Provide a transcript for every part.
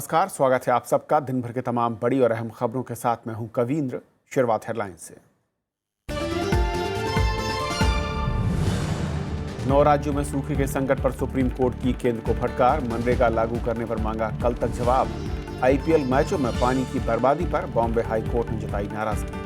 नमस्कार, स्वागत है आप सबका दिन भर के तमाम बड़ी और अहम खबरों के साथ। मैं हूं कवींद्र। शुरुआत हेडलाइन से। 9 राज्यों में सूखे के संकट पर सुप्रीम कोर्ट की केंद्र को फटकार। मनरेगा लागू करने पर मांगा कल तक जवाब। आईपीएल मैचों में पानी की बर्बादी पर बॉम्बे हाई कोर्ट ने जताई नाराजगी।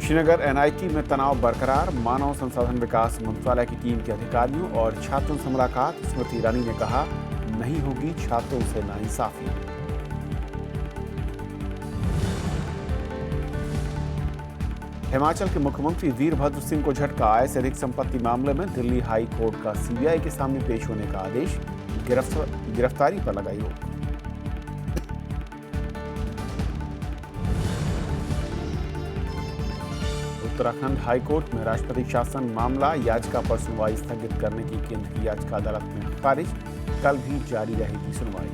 श्रीनगर एनआईटी में तनाव बरकरार। मानव संसाधन विकास मंत्रालय की टीम के अधिकारियों और छात्रों से मुलाकात। स्मृति ईरानी ने कहा, नहीं होगी छात्रों से नाइंसाफी। हिमाचल के मुख्यमंत्री वीरभद्र सिंह को झटका। आय से अधिक संपत्ति मामले में दिल्ली हाई कोर्ट का सीबीआई के सामने पेश होने का आदेश। गिरफ्तारी पर लगाई रोक। उत्तराखंड हाईकोर्ट में राष्ट्रपति शासन मामला। याचिका पर सुनवाई स्थगित करने की केंद्र की याचिका अदालत में खारिज। कल भी जारी रहेगी सुनवाई।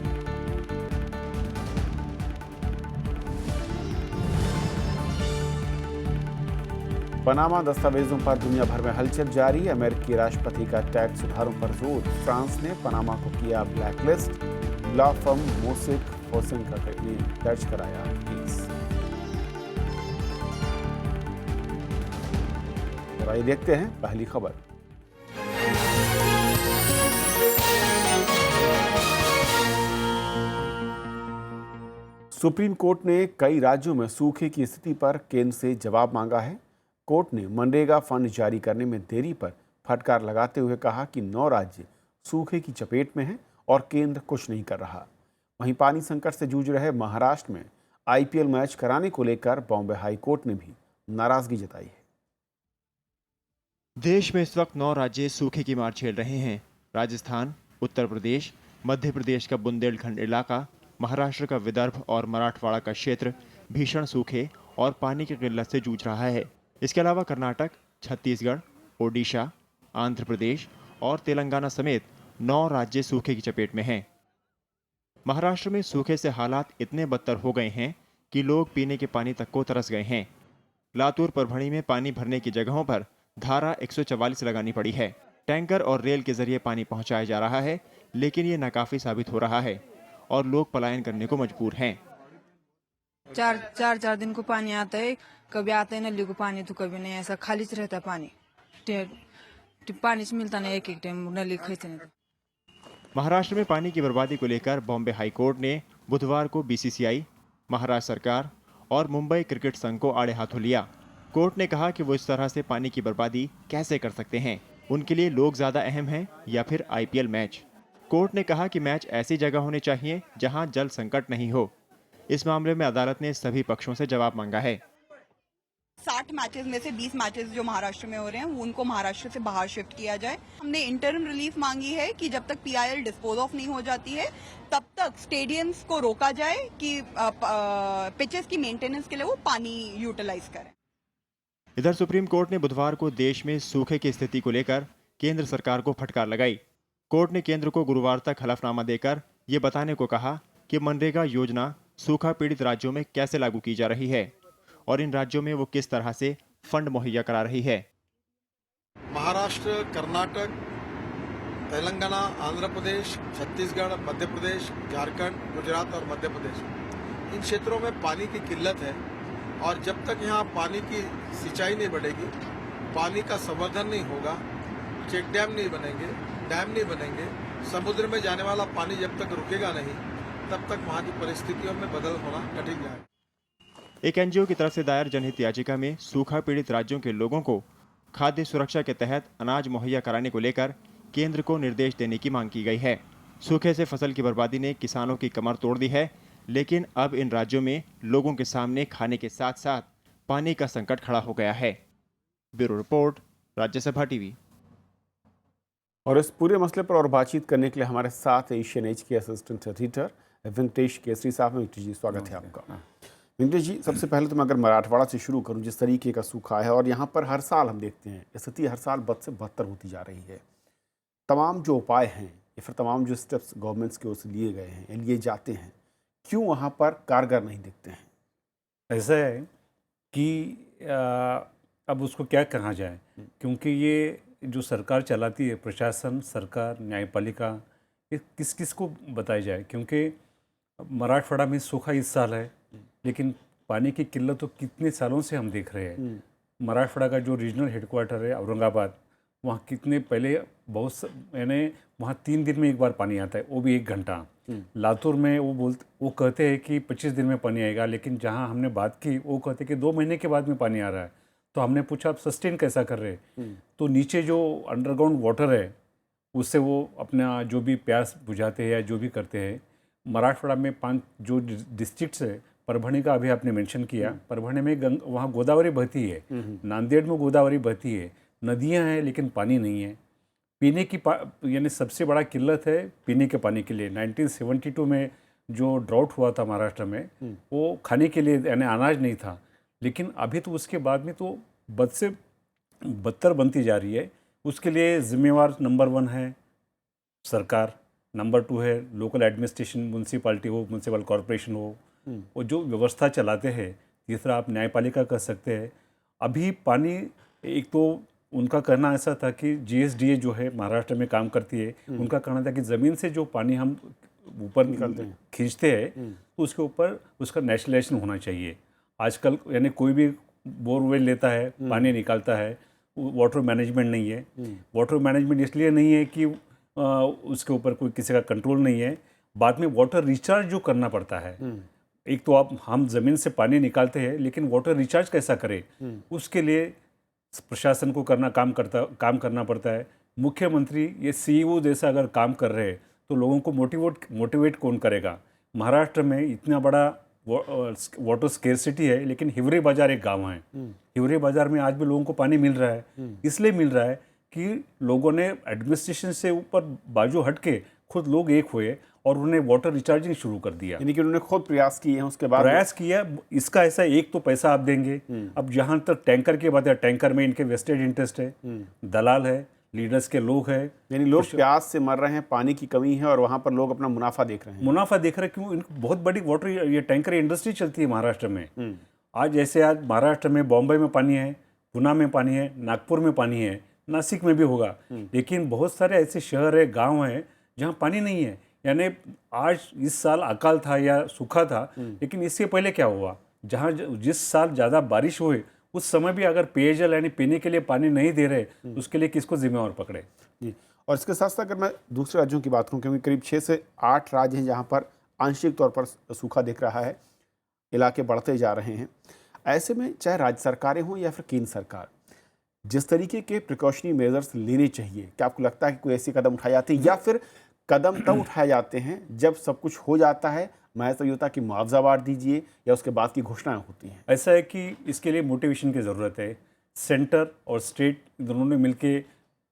पनामा दस्तावेजों पर दुनिया भर में हलचल जारी। अमेरिकी राष्ट्रपति का टैक्स सुधारों पर जोर। फ्रांस ने पनामा को किया ब्लैकलिस्ट। लॉ फर्म मोसेक फोसेंका ने दर्ज कराया केस। आइए देखते हैं पहली खबर। सुप्रीम कोर्ट ने कई राज्यों में सूखे की स्थिति पर केंद्र से जवाब मांगा है। कोर्ट ने मनरेगा फंड जारी करने में देरी पर फटकार लगाते हुए कहा कि 9 राज्य सूखे की चपेट में हैं और केंद्र कुछ नहीं कर रहा। वहीं पानी संकट से जूझ रहे महाराष्ट्र में आईपीएल मैच कराने को लेकर बॉम्बे हाई कोर्ट ने भी नाराजगी जताई है। देश में इस वक्त 9 राज्य सूखे की मार झेल रहे हैं। राजस्थान, उत्तर प्रदेश, मध्य प्रदेश का बुंदेलखंड इलाका, महाराष्ट्र का विदर्भ और मराठवाड़ा का क्षेत्र भीषण सूखे और पानी की किल्लत से जूझ रहा है। इसके अलावा कर्नाटक, छत्तीसगढ़, ओडिशा, आंध्र प्रदेश और तेलंगाना समेत 9 राज्य सूखे की चपेट में हैं। महाराष्ट्र में सूखे से हालात इतने बदतर हो गए हैं कि लोग पीने के पानी तक को तरस गए हैं। लातूर परभणी में पानी भरने की जगहों पर धारा 144 लगानी पड़ी है। टैंकर और रेल के जरिए पानी पहुंचाया जा रहा है, लेकिन ये नाकाफी साबित हो रहा है और लोग पलायन करने को मजबूर हैं। चार दिन को पानी आता है, कभी आता है नली को पानी तो कभी नहीं, ऐसा खाली रहता है पानी। पानी से मिलता नहीं, एक टाइम नली खींचते नहीं। महाराष्ट्र में पानी की बर्बादी को लेकर बॉम्बे हाई कोर्ट ने बुधवार को बीसीसीआई, महाराष्ट्र सरकार और मुंबई क्रिकेट संघ को आड़े हाथों लिया। कोर्ट ने कहा कि वो इस तरह से पानी की बर्बादी कैसे कर सकते हैं। उनके लिए लोग ज्यादा अहम हैं या फिर आईपीएल मैच। कोर्ट ने कहा कि मैच ऐसी जगह होने चाहिए जहां जल संकट नहीं हो। इस मामले में अदालत ने सभी पक्षों से जवाब मांगा है। 60 मैचेस में से 20 मैचेस जो महाराष्ट्र में हो रहे हैं उनको महाराष्ट्र से बाहर शिफ्ट किया जाए। हमने इंटरिम रिलीफ मांगी है कि जब तक पीआईएल डिस्पोज ऑफ नहीं हो जाती है तब तक स्टेडियम्स को रोका जाए कि पिचेस की मेंटेनेंस के लिए वो पानी यूटिलाइज करें। इधर सुप्रीम कोर्ट ने बुधवार को देश में सूखे की स्थिति को लेकर केंद्र सरकार को फटकार लगाई। कोर्ट ने केंद्र को गुरुवार तक हलफनामा देकर ये बताने को कहा कि मनरेगा योजना सूखा पीड़ित राज्यों में कैसे लागू की जा रही है और इन राज्यों में वो किस तरह से फंड मुहैया करा रही है। महाराष्ट्र, कर्नाटक, तेलंगाना, आंध्र प्रदेश, छत्तीसगढ़, मध्य प्रदेश, झारखंड, गुजरात और मध्य प्रदेश, इन क्षेत्रों में पानी की किल्लत है और जब तक यहाँ पानी की सिंचाई नहीं बढ़ेगी, पानी का संवर्धन नहीं होगा, चेक डैम नहीं बनेंगे, डैम नहीं बनेंगे, समुद्र में जाने वाला पानी जब तक रुकेगा नहीं, तब तक वहाँ की परिस्थितियों में बदल होना कठिन है। एक एनजीओ की तरफ से दायर जनहित याचिका में सूखा पीड़ित राज्यों के लोगों को खाद्य सुरक्षा के तहत अनाज मुहैया कराने को लेकर केंद्र को निर्देश देने की मांग की गई है। सूखे से फसल की बर्बादी ने किसानों की कमर तोड़ दी है, लेकिन अब इन राज्यों में लोगों के सामने खाने के साथ साथ पानी का संकट खड़ा हो गया है। Bureau report, Rajya Sabha TV. और इस पूरे मसले पर और बातचीत करने के लिए हमारे साथ एशियन एज के असिस्टेंट एडिटर वेंकटेश केसरी साहब हैं। वेंकटेश जी, स्वागत है आपका। वेंकटेश जी, सबसे पहले तो मैं अगर मराठवाड़ा से शुरू करूं, जिस तरीके का सूखा है और यहाँ पर हर साल हम देखते हैं स्थिति हर साल बद से बदतर होती जा रही है। तमाम जो उपाय हैं या फिर तमाम जो स्टेप्स गवर्नमेंट्स के ओर से लिए गए हैं या लिए जाते हैं, क्यों वहाँ पर कारगर नहीं दिखते हैं? ऐसा है कि अब उसको क्या कहा जाए, क्योंकि ये जो सरकार चलाती है, प्रशासन, सरकार, न्यायपालिका, ये किस किस को बताया जाए? क्योंकि मराठवाड़ा में सूखा इस साल है, लेकिन पानी की किल्लत तो कितने सालों से हम देख रहे हैं। मराठवाड़ा का जो रीजनल हेडक्वार्टर है औरंगाबाद, वहाँ कितने पहले यानी वहाँ 3 दिन में एक बार पानी आता है, वो भी 1 घंटा। लातूर में वो कहते हैं कि 25 दिन में पानी आएगा, लेकिन जहाँ हमने बात की वो कहते हैं कि 2 महीने के बाद में पानी आ रहा है। तो हमने पूछा आप सस्टेन कैसा कर रहे हैं? तो नीचे जो अंडरग्राउंड वाटर है उससे वो अपना जो भी प्यास बुझाते हैं या जो भी करते हैं। मराठवाड़ा में 5 जो डिस्ट्रिक्ट्स है, परभणी का अभी आपने मेंशन किया, परभणी में वहाँ गोदावरी बहती है, नांदेड़ में गोदावरी बहती है, नदियाँ हैं लेकिन पानी नहीं है। पीने की यानी सबसे बड़ा किल्लत है पीने के पानी के लिए। 1972 में जो ड्राउट हुआ था महाराष्ट्र में, वो खाने के लिए यानी अनाज नहीं था, लेकिन अभी तो उसके बाद में तो बद से बदतर बनती जा रही है। उसके लिए जिम्मेवार नंबर 1 है सरकार, नंबर 2 है लोकल एडमिनिस्ट्रेशन, म्यूनसिपालिटी हो, म्यूनसिपल कॉरपोरेशन हो, वो जो व्यवस्था चलाते हैं। तीसरा आप न्यायपालिका कर सकते हैं। अभी पानी, एक तो उनका कहना ऐसा था कि GSDA जो है महाराष्ट्र में काम करती है, उनका कहना था कि ज़मीन से जो पानी हम ऊपर निकलते हैं, खींचते हैं, तो उसके ऊपर उसका नेशनलाइजेशन होना चाहिए। आजकल यानी कोई भी बोरवेल लेता है, पानी निकालता है, वाटर मैनेजमेंट नहीं है। वाटर मैनेजमेंट इसलिए नहीं है कि उसके ऊपर कोई किसी का कंट्रोल नहीं है। बाद में वाटर रिचार्ज जो करना पड़ता है, एक तो हम ज़मीन से पानी निकालते हैं, लेकिन वाटर रिचार्ज कैसा करें, उसके लिए प्रशासन को काम करना पड़ता है। मुख्यमंत्री ये CEO जैसा अगर काम कर रहे हैं तो लोगों को मोटिवेट कौन करेगा? महाराष्ट्र में इतना बड़ा वाटर स्केर्सिटी है, लेकिन हिवरे बाजार एक गांव है। हिवरे बाजार में आज भी लोगों को पानी मिल रहा है, इसलिए मिल रहा है कि लोगों ने एडमिनिस्ट्रेशन से ऊपर बाजू हट के खुद लोग एक हुए और उन्होंने वाटर रिचार्जिंग शुरू कर दिया। यानी कि उन्होंने खुद प्रयास किए हैं, उसके बाद प्रयास किया। इसका ऐसा एक तो पैसा आप देंगे। अब जहाँ तक टैंकर की बात है, टैंकर में इनके वेस्टेड इंटरेस्ट है, दलाल है, लीडर्स के लोग हैं। यानी लोग प्यास से मर रहे हैं, पानी की कमी है, और वहाँ पर लोग अपना मुनाफा देख रहे हैं। मुनाफा देख रहे हैं क्यों? इनको बहुत बड़ी वाटर ये टैंकर इंडस्ट्री चलती है महाराष्ट्र में। आज महाराष्ट्र में बॉम्बे में पानी है, पुणे में पानी है, नागपुर में पानी है, नासिक में भी होगा, लेकिन बहुत सारे ऐसे शहर है, गाँव हैं जहाँ पानी नहीं है। यानी आज इस साल अकाल था या सूखा था, लेकिन इससे पहले क्या हुआ? जहाँ जिस साल ज़्यादा बारिश हुई उस समय भी अगर पेयजल यानी पीने के लिए पानी नहीं दे रहे, उसके लिए किसको जिम्मेवार पकड़े? जी। और इसके साथ साथ अगर मैं दूसरे राज्यों की बात करूँ, क्योंकि करीब 6 से 8 राज्य हैं जहाँ पर आंशिक तौर पर सूखा दिख रहा है, इलाके बढ़ते जा रहे हैं। ऐसे में चाहे राज्य सरकारें हों या फिर केंद्र सरकार, जिस तरीके के प्रिकॉशनरी मेजर्स लेने चाहिए, क्या आपको लगता है कि कोई ऐसी कदम उठाए जाते हैं, या फिर कदम तब उठाए जाते हैं जब सब कुछ हो जाता है, महज तो ये होता है कि मुआवजा बांट दीजिए, या उसके बाद की घोषणाएं होती हैं? ऐसा है कि इसके लिए मोटिवेशन की ज़रूरत है। सेंटर और स्टेट दोनों ने मिलके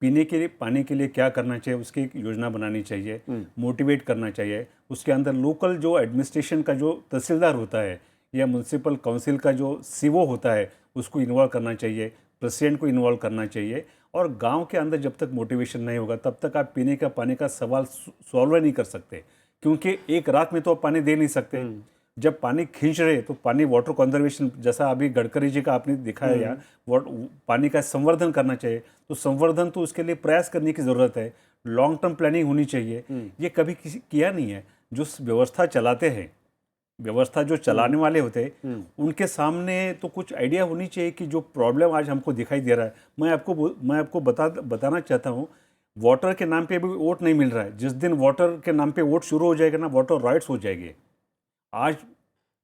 पीने के लिए, पानी के लिए क्या करना चाहिए, उसकी एक योजना बनानी चाहिए, मोटिवेट करना चाहिए। उसके अंदर लोकल जो एडमिनिस्ट्रेशन का जो तहसीलदार होता है या म्यूनसिपल काउंसिल का जो CO होता है, उसको इन्वॉल्व करना चाहिए, प्रेसिडेंट को इन्वॉल्व करना चाहिए। और गांव के अंदर जब तक मोटिवेशन नहीं होगा, तब तक आप पीने का पानी का सवाल सॉल्व नहीं कर सकते, क्योंकि एक रात में तो आप पानी दे नहीं सकते। जब पानी खींच रहे तो पानी वाटर कंजर्वेशन, जैसा अभी गडकरी जी का आपने दिखाया, पानी का संवर्धन करना चाहिए। तो संवर्धन तो उसके लिए प्रयास करने की ज़रूरत है, लॉन्ग टर्म प्लानिंग होनी चाहिए। ये कभी किया नहीं है। जो व्यवस्था चलाते हैं, व्यवस्था जो चलाने वाले होते हैं, उनके सामने तो कुछ आइडिया होनी चाहिए कि जो प्रॉब्लम आज हमको दिखाई दे रहा है। मैं आपको बताना चाहता हूँ, वाटर के नाम पे भी वोट नहीं मिल रहा है। जिस दिन वाटर के नाम पे वोट शुरू हो जाएगा ना, वाटर राइट्स हो जाएंगे। आज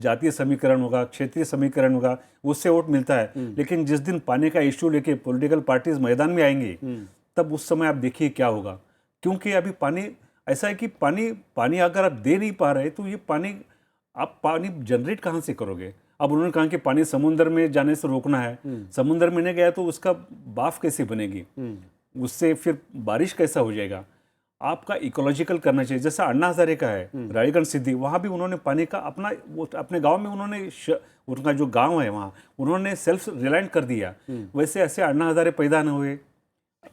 जातीय समीकरण होगा, क्षेत्रीय समीकरण होगा, उससे वोट मिलता है, लेकिन जिस दिन पानी का इश्यू लेके पॉलिटिकल पार्टीज मैदान में आएंगे, तब उस समय आप देखिए क्या होगा। क्योंकि अभी पानी ऐसा है कि पानी अगर आप दे नहीं पा रहे, तो ये पानी जनरेट कहाँ से करोगे? अब उन्होंने कहा कि पानी समुद्र में जाने से रोकना है, समुद्र में नहीं गया तो उसका भाप कैसे बनेगी, उससे फिर बारिश कैसा हो जाएगा? आपका इकोलॉजिकल करना चाहिए। जैसा अन्ना हजारे का है रायगढ़ सिद्धि, वहाँ भी उन्होंने पानी का अपने गांव में उन्होंने उनका जो गांव है वहाँ उन्होंने सेल्फ रिलायंट कर दिया। वैसे ऐसे अन्ना हजारे पैदा न हुए,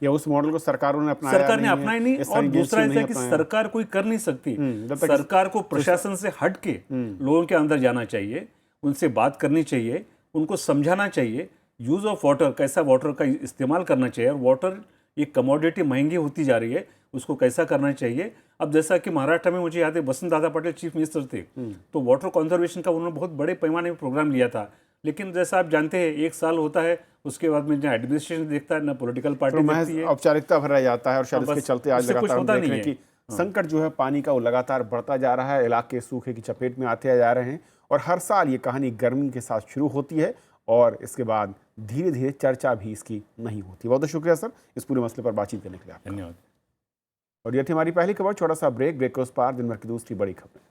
या उस मॉडल को सरकारों ने अपनाया सरकार ने अपनाया नहीं। और दूसरा ऐसा कि सरकार कोई कर नहीं सकती, सरकार को प्रशासन से हट के लोगों के अंदर जाना चाहिए, उनसे बात करनी चाहिए, उनको समझाना चाहिए यूज ऑफ वाटर, कैसा वाटर का इस्तेमाल करना चाहिए। और वाटर ये कमोडिटी महंगी होती जा रही है, उसको कैसा करना चाहिए। अब जैसा कि महाराष्ट्र में मुझे याद है वसंत दादा पटेल चीफ मिनिस्टर थे, तो वाटर कंजर्वेशन का उन्होंने बहुत बड़े पैमाने पर प्रोग्राम लिया था। लेकिन जैसा आप जानते हैं 1 साल होता है, उसके बाद में ना एडमिनिस्ट्रेशन देखता है ना पॉलिटिकल पार्टी तो देखती है। औपचारिकता भरा जाता है और शायद हाँ, इसके बस चलते आज उससे कुछ लगातार हम होता देख नहीं रहे हैं है। कि संकट जो है पानी का वो लगातार बढ़ता जा रहा है, इलाके सूखे की चपेट में आते जा रहे हैं और हर साल ये कहानी गर्मी के साथ शुरू होती है और इसके बाद धीरे धीरे चर्चा भी इसकी नहीं होती। बहुत बहुत शुक्रिया सर इस पूरे मसले पर बातचीत करने के लिए आपका। धन्यवाद। और ये थी हमारी पहली खबर। छोटा सा ब्रेक के उस पार दिन भर की दूसरी बड़ी खबरें।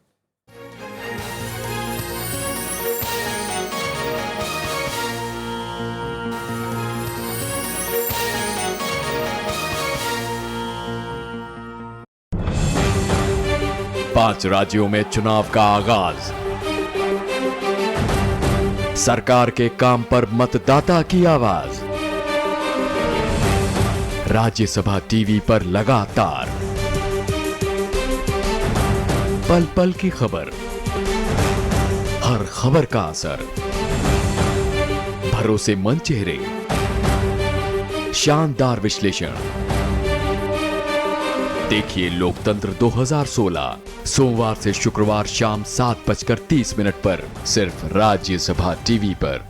पांच राज्यों में चुनाव का आगाज, सरकार के काम पर मतदाता की आवाज, राज्यसभा टीवी पर लगातार पल पल की खबर, हर खबर का असर, भरोसेमंद चेहरे, शानदार विश्लेषण। देखिए लोकतंत्र 2016 सोमवार से शुक्रवार शाम 7:30 पर सिर्फ राज्यसभा टीवी पर।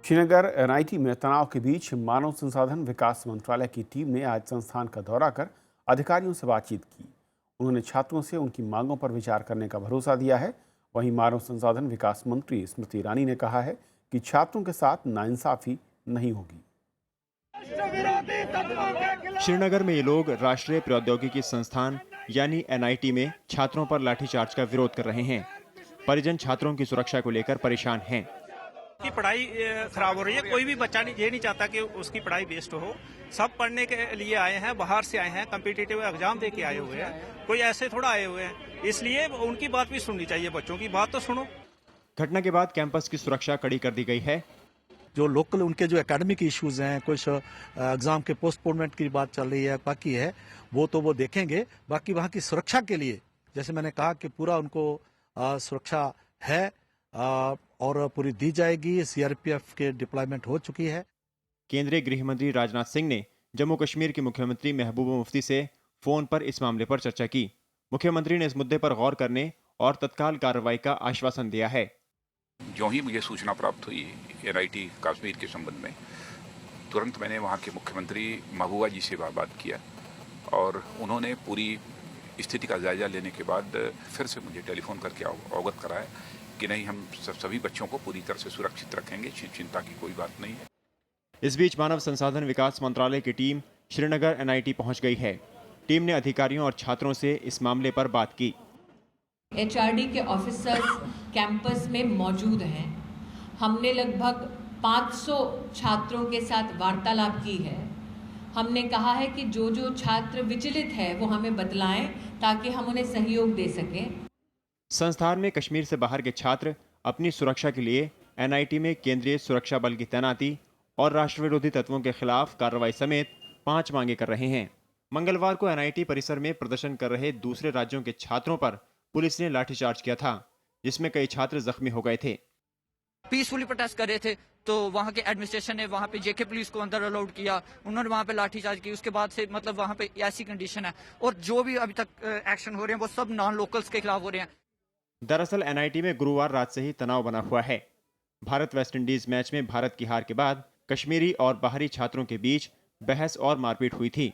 श्रीनगर एनआईटी में तनाव के बीच मानव संसाधन विकास मंत्रालय की टीम ने आज संस्थान का दौरा कर अधिकारियों से बातचीत की। उन्होंने छात्रों से उनकी मांगों पर विचार करने का भरोसा दिया है। वहीं मानव संसाधन विकास मंत्री स्मृति ईरानी ने कहा है कि छात्रों के साथ नाइंसाफी नहीं होगी। श्रीनगर में ये लोग राष्ट्रीय प्रौद्योगिकी संस्थान यानी एनआईटी में छात्रों पर लाठीचार्ज का विरोध कर रहे हैं। परिजन छात्रों की सुरक्षा को लेकर परेशान हैं। की पढ़ाई खराब हो रही है। कोई भी बच्चा ये नहीं चाहता कि उसकी पढ़ाई वेस्ट हो। सब पढ़ने के लिए आए हैं, बाहर से आए हैं, कॉम्पिटिटिव एग्जाम दे के आए हुए हैं, कोई ऐसे थोड़ा आए हुए हैं। इसलिए उनकी बात भी सुननी चाहिए, बच्चों की बात तो सुनो। घटना के बाद कैंपस की सुरक्षा कड़ी कर दी गई है। जो लोकल उनके जो एकेडमिक इश्यूज हैं, कुछ एग्जाम के पोस्टपोनमेंट की बात चल रही है, बाकी है वो देखेंगे। बाकी वहाँ की सुरक्षा के लिए जैसे मैंने कहा कि पूरा उनको सुरक्षा है और पूरी दी जाएगी। सीआरपीएफ के डिप्लॉयमेंट हो चुकी है। केंद्रीय गृह मंत्री राजनाथ सिंह ने जम्मू कश्मीर के मुख्यमंत्री महबूबा मुफ्ती से फोन पर इस मामले पर चर्चा की। मुख्यमंत्री ने इस मुद्दे पर गौर करने और तत्काल कार्रवाई का आश्वासन दिया है। जो ही मुझे सूचना प्राप्त हुई एनआईटी कश्मीर के संबंध में, तुरंत मैंने वहाँ के मुख्यमंत्री महबूबा जी से बात किया और उन्होंने पूरी स्थिति का जायजा लेने के बाद फिर से मुझे टेलीफोन करके अवगत कराया कि नहीं, हम सभी बच्चों को पूरी तरह से सुरक्षित रखेंगे, चिंता की कोई बात नहीं है। इस बीच मानव संसाधन विकास मंत्रालय की टीम श्रीनगर एनआईटी पहुंच गई है। टीम ने अधिकारियों और छात्रों से इस मामले पर बात की। एचआरडी के ऑफिसर्स कैंपस में मौजूद हैं। हमने लगभग 500 छात्रों के साथ वार्तालाप की है। हमने कहा है कि जो छात्र विचलित है वो हमें बतलाएं ताकि हम उन्हें सहयोग दे सकें। संस्थान में कश्मीर से बाहर के छात्र अपनी सुरक्षा के लिए एनआईटी में केंद्रीय सुरक्षा बल की तैनाती और राष्ट्र विरोधी तत्वों के खिलाफ कार्रवाई समेत 5 मांगे कर रहे हैं। मंगलवार को एनआईटी परिसर में प्रदर्शन कर रहे दूसरे राज्यों के छात्रों पर पुलिस ने लाठीचार्ज किया था, जिसमें कई छात्र जख्मी हो गए थे। पीसफुली प्रोटेस्ट कर रहे थे तो वहाँ के एडमिनिस्ट्रेशन ने वहाँ पे जेके पुलिस को अंदर अलाउड किया, उन्होंने वहाँ पे लाठीचार्ज की। उसके बाद से मतलब वहाँ पे ऐसी कंडीशन है और जो भी अभी तक एक्शन हो रहे हैं वो सब नॉन लोकल्स के खिलाफ हो रहे हैं। दरअसल एनआईटी में गुरुवार रात से ही तनाव बना हुआ है। भारत वेस्टइंडीज मैच में भारत की हार के बाद कश्मीरी और बाहरी छात्रों के बीच बहस और मारपीट हुई थी।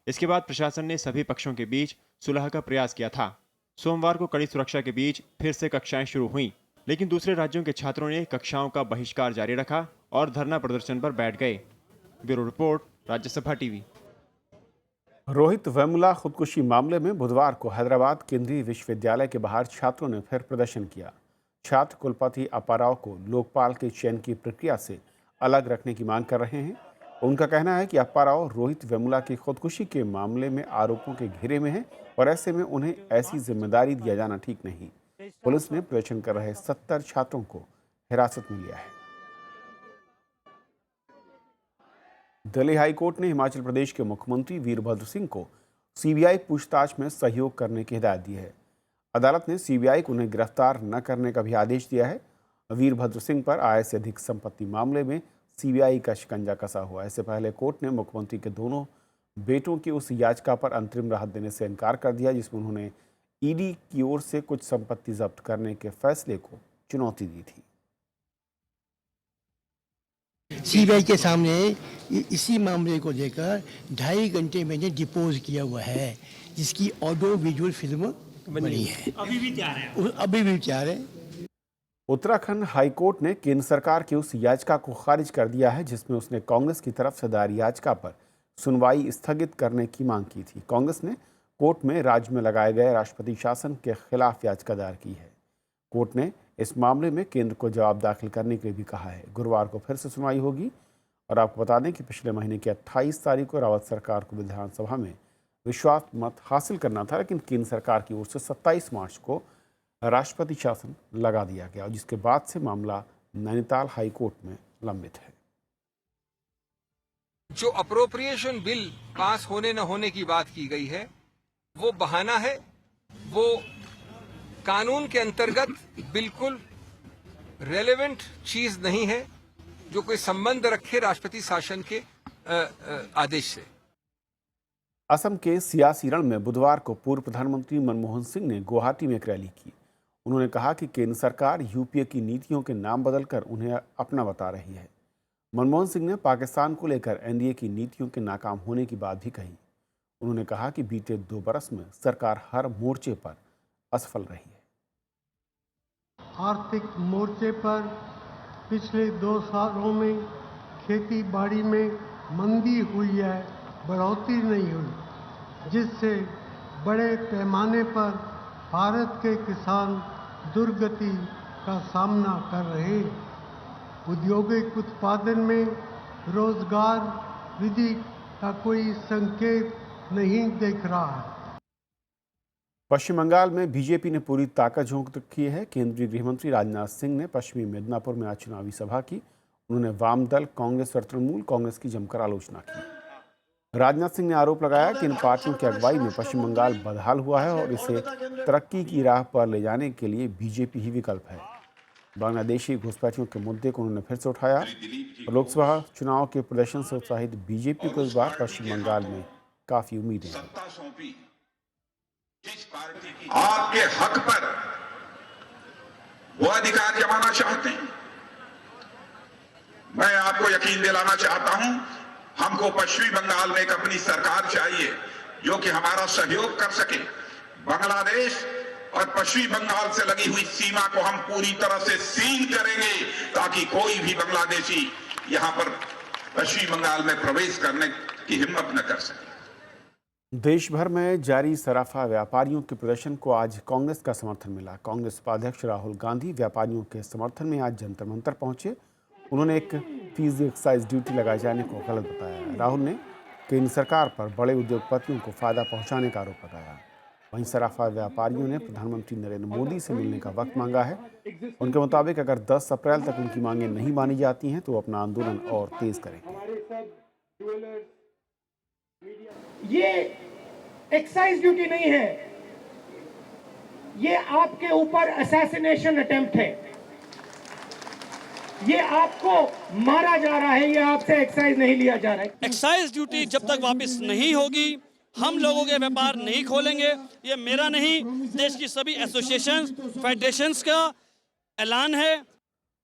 इसके बाद प्रशासन ने सभी पक्षों के बीच सुलह का प्रयास किया था। सोमवार को कड़ी सुरक्षा के बीच फिर से कक्षाएं शुरू हुईं, लेकिन दूसरे राज्यों के छात्रों ने कक्षाओं का बहिष्कार जारी रखा और धरना प्रदर्शन पर बैठ गए। Bureau report, Rajya Sabha TV. Rohit Vemula खुदकुशी मामले में बुधवार को हैदराबाद केंद्रीय विश्वविद्यालय के बाहर छात्रों ने फिर प्रदर्शन किया। छात्र कुलपति अप्पाराव को लोकपाल के चयन की प्रक्रिया से अलग रखने की मांग कर रहे हैं। उनका कहना है कि अप्पाराव रोहित वेमुला की खुदकुशी के मामले में आरोपों के घेरे में हैं और ऐसे में उन्हें ऐसी जिम्मेदारी दिया जाना ठीक नहीं। पुलिस ने प्रदर्शन कर रहे 70 छात्रों को हिरासत में लिया है। दिल्ली हाई कोर्ट ने हिमाचल प्रदेश के मुख्यमंत्री वीरभद्र सिंह को सीबीआई पूछताछ में सहयोग करने की हिदायत दी है। अदालत ने सीबीआई को उन्हें गिरफ्तार न करने का भी आदेश दिया है। वीरभद्र सिंह पर आय से अधिक संपत्ति मामले में सीबीआई का शिकंजा कसा हुआ है। इससे पहले कोर्ट ने मुख्यमंत्री के दोनों बेटों की उस याचिका पर अंतरिम राहत देने से इनकार कर दिया जिसमें उन्होंने ईडी की ओर से कुछ संपत्ति जब्त करने के फैसले को चुनौती दी थी। सीबीआई के सामने इसी मामले को लेकर 2.5 घंटे मैंने डिपोज किया हुआ है, जिसकी ऑडियो विजुअल फिल्म बनी है। अभी भी तैयार है। उत्तराखंड हाईकोर्ट ने केंद्र सरकार की उस याचिका को खारिज कर दिया है जिसमें उसने कांग्रेस की तरफ से दायर याचिका पर सुनवाई स्थगित करने की मांग की थी। कांग्रेस ने कोर्ट में राज्य में लगाए गए राष्ट्रपति शासन के खिलाफ याचिका दायर की है। कोर्ट ने इस मामले में केंद्र को जवाब दाखिल करने के लिए भी कहा है। गुरुवार को फिर से सुनवाई होगी और आपको बता दें कि पिछले महीने की 28 तारीख को रावत सरकार को विधानसभा में विश्वास मत हासिल करना था, लेकिन केंद्र सरकार की ओर से 27 मार्च को राष्ट्रपति शासन लगा दिया गया, जिसके बाद से मामला नैनीताल हाई कोर्ट में लंबित है। जो अप्रोप्रिएशन बिल पास होने न होने की बात की गई है वो बहाना है, वो कानून के अंतर्गत बिल्कुल रेलेवेंट चीज नहीं है जो कोई संबंध रखे राष्ट्रपति शासन के आदेश से। असम के सियासी रण में बुधवार को पूर्व प्रधानमंत्री मनमोहन सिंह ने गुवाहाटी में एक रैली की। उन्होंने कहा कि केंद्र सरकार यूपीए की नीतियों के नाम बदलकर उन्हें अपना बता रही है। मनमोहन सिंह ने पाकिस्तान को लेकर एनडीए की नीतियों के नाकाम होने की बात भी कही। उन्होंने कहा कि बीते 2 बरस में सरकार हर मोर्चे पर असफल रही है। आर्थिक मोर्चे पर पिछले 2 सालों में खेती बाड़ी में मंदी हुई है, बढ़ोतरी नहीं हुई, जिससे बड़े पैमाने पर भारत के किसान दुर्गति का सामना कर रहे हैं। औद्योगिक उत्पादन में रोजगार वृद्धि का कोई संकेत नहीं दिख रहा है। पश्चिम बंगाल में बीजेपी ने पूरी ताकत झोंक रखी है। केंद्रीय गृहमंत्री राजनाथ सिंह ने पश्चिमी मिदनापुर में आज चुनावी सभा की। उन्होंने वाम दल कांग्रेस और तृणमूल कांग्रेस की जमकर आलोचना की। राजनाथ सिंह ने आरोप लगाया कि इन पार्टियों की अगुवाई में पश्चिम बंगाल बदहाल हुआ है और इसे तरक्की की राह पर ले जाने के लिए बीजेपी ही विकल्प है। बांग्लादेशी घुसपैठियों के मुद्दे को उन्होंने फिर से उठाया। लोकसभा चुनाव के प्रदर्शन से उत्साहित बीजेपी को इस बार पश्चिम बंगाल में काफी उम्मीदें हैं। आपके हक पर वो अधिकार जमाना चाहते हैं। मैं आपको यकीन दिलाना चाहता हूं, हमको पश्चिमी बंगाल में एक अपनी सरकार चाहिए जो कि हमारा सहयोग कर सके। बांग्लादेश और पश्चिमी बंगाल से लगी हुई सीमा को हम पूरी तरह से सील करेंगे ताकि कोई भी बांग्लादेशी यहां पर पश्चिमी बंगाल में प्रवेश करने की हिम्मत न कर सके। देश भर में जारी सराफा व्यापारियों के प्रदर्शन को आज कांग्रेस का समर्थन मिला। कांग्रेस उपाध्यक्ष राहुल गांधी व्यापारियों के समर्थन में आज जंतर मंतर पहुंचे। उन्होंने एक फीसदी एक्साइज ड्यूटी लगाए जाने को गलत बताया। राहुल ने केंद्र सरकार पर बड़े उद्योगपतियों को फायदा पहुंचाने का आरोप लगाया। वहीं सराफा व्यापारियों ने प्रधानमंत्री नरेंद्र मोदी से मिलने का वक्त मांगा है। उनके मुताबिक अगर 10 अप्रैल तक उनकी मांगें नहीं मानी जाती हैं तो अपना आंदोलन और तेज करेंगे। ये एक्साइज ड्यूटी नहीं है, ये आपके ऊपर असैसिनेशन अटेम्प्ट है। ये आपको मारा जा रहा है, ये आपसे एक्साइज नहीं लिया जा रहा है। एक्साइज ड्यूटी जब तक वापस नहीं होगी हम लोगों के व्यापार नहीं खोलेंगे। ये मेरा नहीं, देश की सभी एसोसिएशन फेडरेशंस का ऐलान है।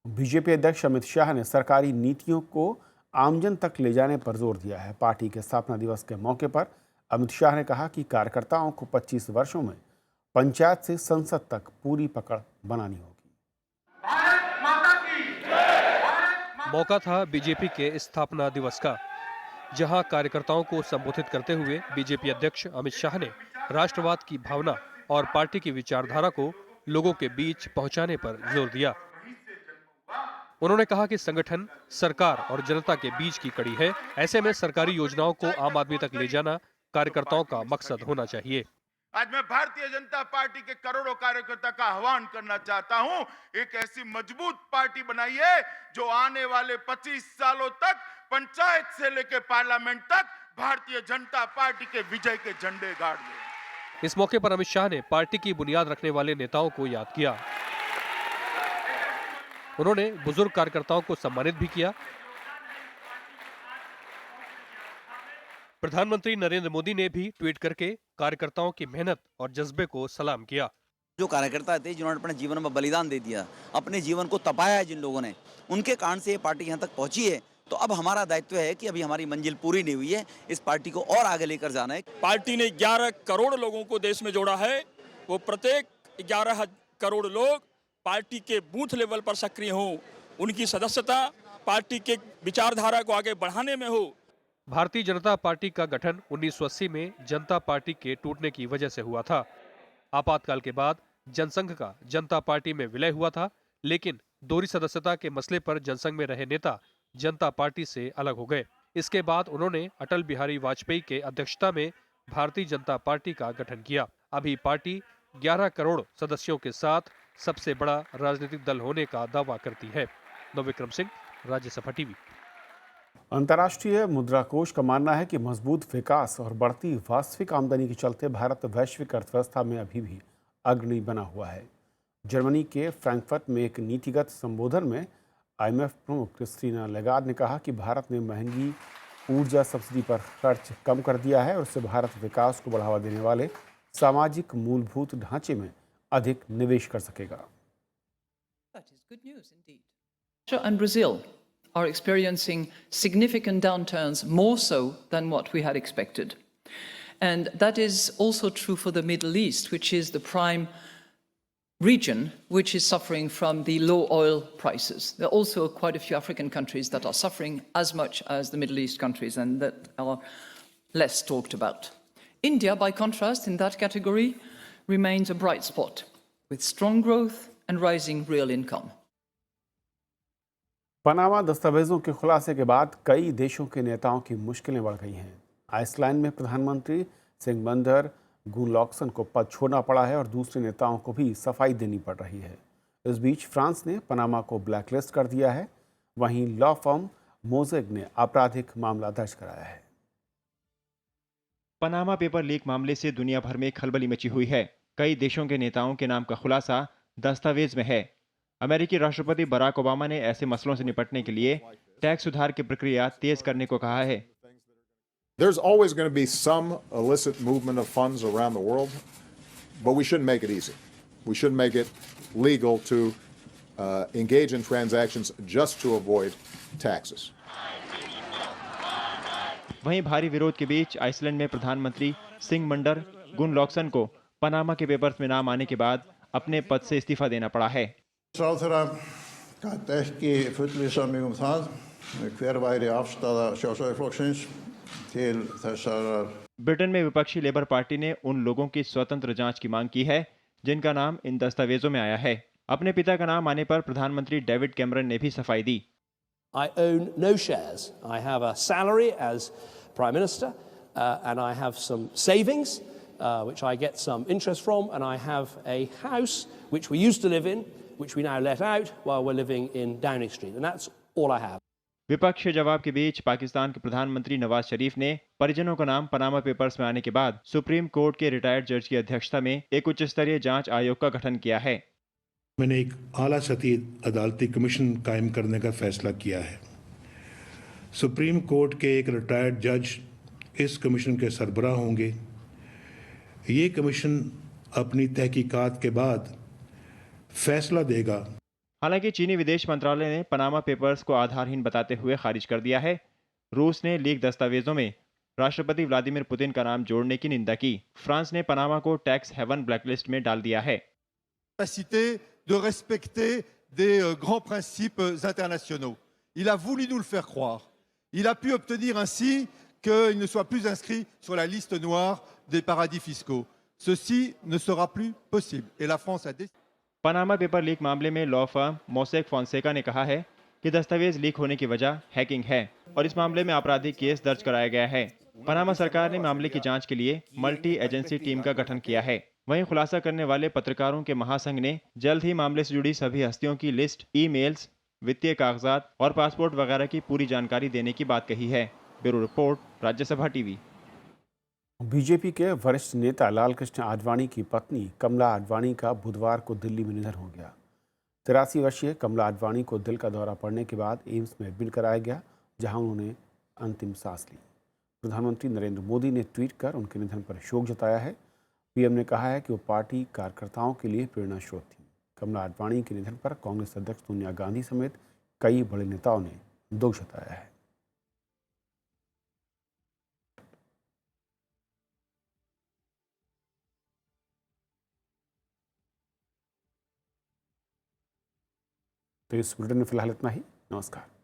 बीजेपी अध्यक्ष अमित शाह ने सरकारी नीतियों को आमजन तक ले जाने पर जोर दिया है। पार्टी के स्थापना दिवस के मौके पर अमित शाह ने कहा कि कार्यकर्ताओं को 25 वर्षों में पंचायत से संसद तक पूरी पकड़ बनानी होगी। मौका था बीजेपी के स्थापना दिवस का, जहां कार्यकर्ताओं को संबोधित करते हुए बीजेपी अध्यक्ष अमित शाह ने राष्ट्रवाद की भावना और पार्टी की विचारधारा को लोगों के बीच पहुंचाने पर जोर दिया। उन्होंने कहा कि संगठन सरकार और जनता के बीच की कड़ी है। ऐसे में सरकारी योजनाओं को आम आदमी तक ले जाना कार्यकर्ताओं का मकसद होना चाहिए। आज मैं भारतीय जनता पार्टी के करोड़ों कार्यकर्ता का आह्वान करना चाहता हूं, एक ऐसी मजबूत पार्टी बनाइए जो आने वाले 25 सालों तक पंचायत से लेकर पार्लियामेंट तक भारतीय जनता पार्टी के विजय के झंडे गाड़ दे। इस मौके पर अमित शाह ने पार्टी की बुनियाद रखने वाले नेताओं को याद किया। उन्होंने बुजुर्ग कार्यकर्ताओं को सम्मानित भी किया। प्रधानमंत्री नरेंद्र मोदी ने भी ट्वीट करके कार्यकर्ताओं की मेहनत और जज्बे को सलाम किया। जो कार्यकर्ता थे जिन्होंने अपने जीवन में बलिदान दे दिया, अपने जीवन को तपाया है जिन लोगों ने, उनके कारण से ये पार्टी यहाँ तक पहुंची है। तो अब हमारा दायित्व है कि अभी हमारी मंजिल पूरी नहीं हुई है, इस पार्टी को और आगे लेकर जाना है। पार्टी ने 11 करोड़ लोगों को देश में जोड़ा है। वो प्रत्येक 11 करोड़ लोग पार्टी के बूथ लेवल पर सक्रिय हों, उनकी सदस्यता पार्टी के विचारधारा को आगे बढ़ाने में हो। भारतीय जनता पार्टी का गठन 1980 में जनता पार्टी के टूटने की वजह से हुआ था। आपातकाल के बाद जनसंघ का जनता पार्टी में विलय हुआ था, लेकिन दोहरी सदस्यता के मसले पर जनसंघ में रहे नेता जनता पार्टी से अलग हो गए। इसके बाद उन्होंने अटल बिहारी वाजपेयी के अध्यक्षता में भारतीय जनता पार्टी का गठन किया। अभी पार्टी 11 करोड़ सदस्यों के साथ सबसे बड़ा राजनीतिक दल होने का दावा करती है। नवविक्रम सिंह, राज्यसभा टीवी। अंतर्राष्ट्रीय मुद्रा कोष का मानना है कि मजबूत विकास और बढ़ती वास्तविक आमदनी के चलते भारत वैश्विक अर्थव्यवस्था में अभी भी अग्रणी बना हुआ है। जर्मनी के फ्रैंकफर्ट में एक नीतिगत संबोधन में IMF प्रमुख क्रिस्टीना लेगार्ड ने कहा कि भारत ने महंगी ऊर्जा सब्सिडी पर खर्च कम कर दिया है और इससे भारत विकास को बढ़ावा देने वाले सामाजिक मूलभूत ढांचे में अधिक निवेश कर सकेगा। Russia and Brazil are experiencing significant downturns, more so than what we had expected. And that is also true for the Middle East, which is the prime region which is suffering from the low oil prices. There are also quite a few African countries that are suffering as much as the Middle East countries and that are less talked about. India, by contrast, in that category, remains a bright spot with strong growth and rising real income. Panama दस्तावेजों के खुलासे के बाद कई देशों के नेताओं की मुश्किलें बढ़ गई हैं। आइसलैंड में प्रधानमंत्री सिंगमंदर गुनलॉक्सन को पद छोड़ना पड़ा है और दूसरे नेताओं को भी सफाई देनी पड़ रही है। इस बीच फ्रांस ने पनामा को ब्लैकलिस्ट कर दिया है। वहीं लॉ फर्म मोज़ेग ने आपराधिक मामला दर्ज कराया है। पनामा पेपर लीक मामले से दुनिया भर में खलबली मची हुई है। कई देशों के नेताओं के नाम का खुलासा दस्तावेज में है। अमेरिकी राष्ट्रपति बराक ओबामा ने ऐसे मसलों से निपटने के लिए टैक्स सुधार की प्रक्रिया तेज करने को कहा है। There's always going to be some illicit movement of funds around the world, but we shouldn't make it easy. We shouldn't make it legal to engage in transactions just to avoid taxes. वहीं भारी विरोध के बीच Iceland में प्रधानमंत्री सिंगमंडर गुनलॉक्सन को Panama के papers में नाम आने के बाद अपने पद से इस्तीफा देना पड़ा है। Ráðherra gat ekki fullvissað mig það hver væri afstaða Sjálfstæðisflokksins til þessarar. Britain में विपक्षी लेबर पार्टी ने उन लोगों की स्वतंत्र जांच की मांग की है जिनका नाम इन दस्तावेजों में आया है। अपने पिता का नाम आने पर प्रधानमंत्री डेविड कैमरन ने भी सफाई दी। I own no shares. I have a salary as Prime Minister and I have some savings which I get some interest from, and I have a house which we used to live in which we now let out while we're living in Downing Street, and that's all I have. विपक्ष के जवाब के बीच पाकिस्तान के प्रधानमंत्री नवाज शरीफ ने परिजनों का नाम पनामा पेपर्स में आने के बाद सुप्रीम कोर्ट के रिटायर्ड जज की अध्यक्षता में एक उच्च स्तरीय जांच आयोग का गठन किया है। मैंने एक आला सतही अदालती कमीशन कायम करने का फैसला किया है। सुप्रीम कोर्ट के एक रिटायर्ड जज इस कमीशन के सरबराह होंगे। ये कमीशन अपनी तहकीकात के बाद फैसला देगा। हालांकि चीनी विदेश मंत्रालय ने पनामा पेपर्स को आधारहीन बताते हुए खारिज कर दिया है। रूस ने लीक दस्तावेजों में राष्ट्रपति व्लादिमीर पुतिन का नाम जोड़ने की निंदा की। फ्रांस ने पनामा को टैक्स हेवन ब्लैकलिस्ट में डाल दिया है। de respecter des grands principes internationaux. Il a voulu nous le faire croire. Il a pu obtenir ainsi qu'il ne soit plus inscrit sur la liste noire des paradis fiscaux. Ceci ne sera plus possible. Et la France a décidé. Panama paper leak मामले में law firm Mossack Fonseca ने कहा है कि दस्तावेज leak होने की वजह हैकिंग है और इस मामले में आपराधिक केस दर्ज कराया गया है। पनामा सरकार ने मामले की जांच के लिए मल्टी एजेंसी टीम का गठन किया है। वहीं खुलासा करने वाले पत्रकारों के महासंघ ने जल्द ही मामले से जुड़ी सभी हस्तियों की लिस्ट, ईमेल्स, वित्तीय कागजात और पासपोर्ट वगैरह की पूरी जानकारी देने की बात कही है। Bureau report, Rajya Sabha TV. BJP के वरिष्ठ नेता लाल कृष्ण आडवाणी की पत्नी कमला आडवाणी का बुधवार को दिल्ली में निधन हो गया। 83 वर्षीय कमला आडवाणी को दिल का दौरा पड़ने के बाद एम्स में एडमिट कराया गया, जहां उन्होंने अंतिम सांस ली। प्रधानमंत्री नरेंद्र मोदी ने ट्वीट कर उनके निधन पर शोक जताया है। पीएम ने कहा है कि वो पार्टी कार्यकर्ताओं के लिए प्रेरणा स्रोत थी। कमला आडवाणी के निधन पर कांग्रेस अध्यक्ष सोनिया गांधी समेत कई बड़े नेताओं ने दुख जताया है। तो इस बुलेटिन में फिलहाल इतना ही। नमस्कार।